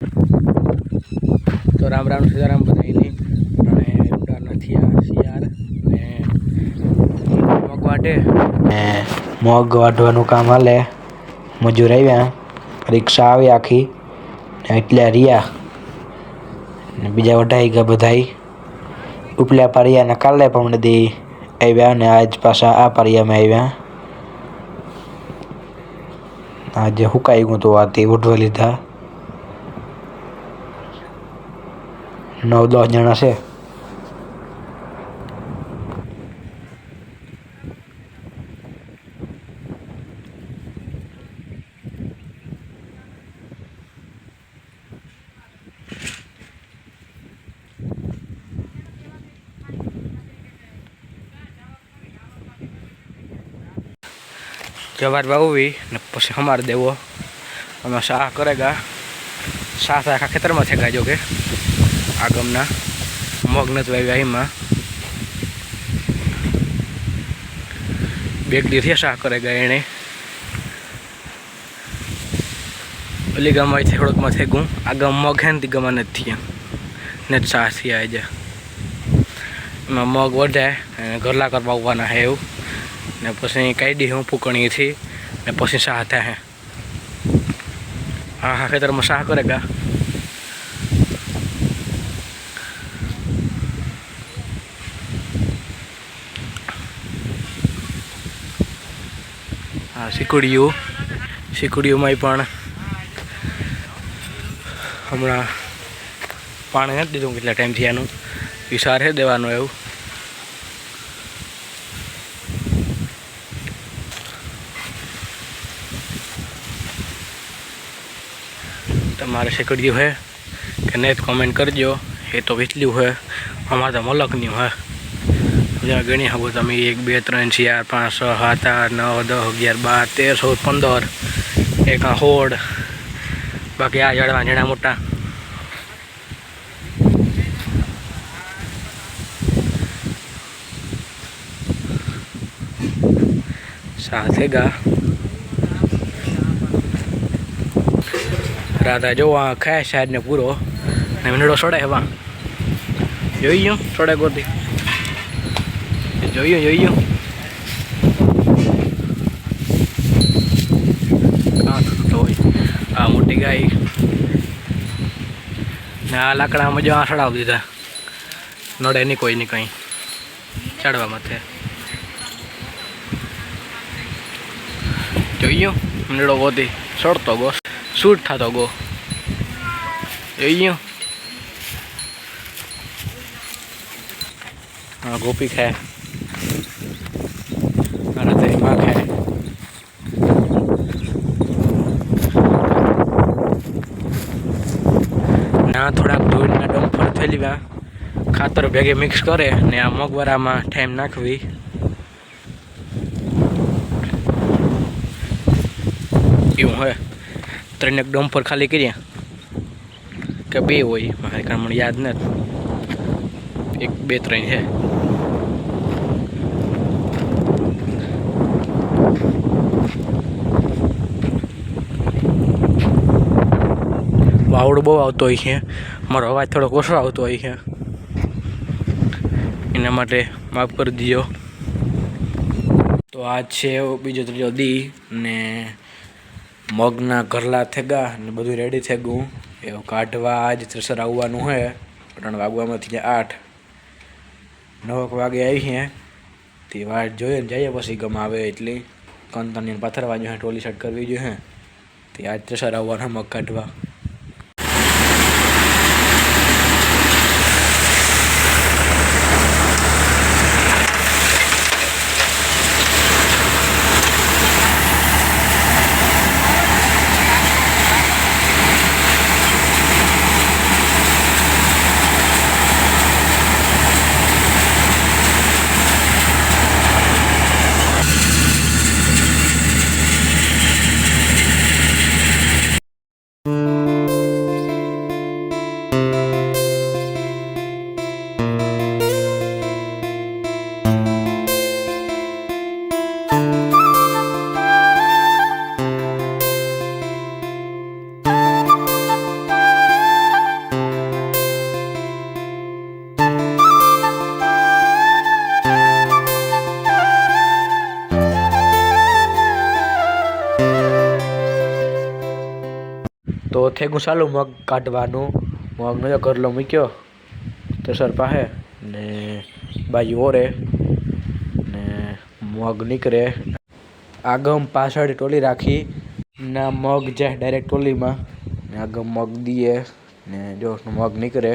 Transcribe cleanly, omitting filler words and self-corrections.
તો રામ રામ સીતારામ બધાની અને રૂડા નથી આ શિયાર ને મગ વાટે ને મગ વાટવાનું કામ હાલે. મજૂર આવ્યા, રિક્ષા આવી આખી એટલે રહ્યા ને બીજા વઢાઈ ગયા બધાય ઉપલા પારિયાના કાલે પણ દી આવ્યા ને આજ પાછા આ પારિયામાં આવ્યા. આજે હુકાઈ ગયું તો આથી ઉઠવા લીધા. 9-10 જણા છે. जवार वावी ने पछी हमार देवो અમે શાહ કરેગા. શાહ આખા ખેતરમાં થેગા જો કે આગમના મગ નથી વાવ્યા એમાં બેગ દીથી શાહ કરેગા એણે ઓલી ગામમાં થોડોકમાં થેગું આગમ મગ હે ને ગમાં નથી થયા ને શાહ થયા આજે એમાં મગ વધે ઘરલા કરવા આવવાના હે એવું ને પછી કાઢી હું ફૂકણીથી ને પછી શાહ થાય હે. હા ખેતરમાં શાહ કરેગા. હા શીકડીઓમાં પણ હમણાં પાણી નથી દીધું કેટલા ટાઈમથી આનું વિસાર છે દેવાનું એવું. તમારે શેકડ્યું है कि नहीं कमेंट करजो. ये तो विचल्यू है हमारे तो मलकनी है गणी हम तब 1 2 3 4 5 6 7 8 9 10 11 12 13 14 15 एक होड़ बाकी आ जड़वा झीणा मोटा साथे गा राधा जो वहाँ खाए शायद ने पूरो ने मिनड़ो सोड़े है वहाँ जोइयो सोड़े गोदी जोइयो तो आ मोटी गाय ने आ लाकड़ा में जो आ सड़ाव दीधा नड़े नहीं कोई नहीं कहीं चढ़वा मथे जोइयो मिनड़ो गोदी सोड़तो गो शूट था तो गो जोइयो. हाँ गोपी खाए माँ खाए ना थोड़ा दूर ना डम्फर थैली खातर भेगे मिक्स करे ने आ मगवारा में टाइम नाखवी एवं है. 3 डम्फर खाली करिए के 2 हो मारे कारण मैं याद नहीं 1 2 3 है. वावड़ बहु आवतो होय छे मारो अवाज थोड़ो ओछो आवतो होय छे एना माटे माफ कर दीजो. तो आज छे बीजो त्रीजो दी ने मगना घरला थेगा ने बधुं रेडी थेगुं एवं काढवा आज थ्रेसर आववानुं है. 3 वागवामां थी 8 9 वागे आई है ते वाट जोईए ने जाईए पछी गम आवे एटली कंतनिया पाथरवा जोईए टोली सेट करवी जोईए ते आज थ्रेसर आववाना मग काढवा. તો થેગું ચાલુ મગ કાઢવાનું. મગનો જો કરલો મૂક્યો તસર પાસે ને બાજુ ઓરે ને મગ નીકળે. આગમ પાછળ ટોલી રાખી ના મગ જાય ડાયરેક્ટ ટોલીમાં ને આગમ મગ દીએ ને જો મગ નીકળે.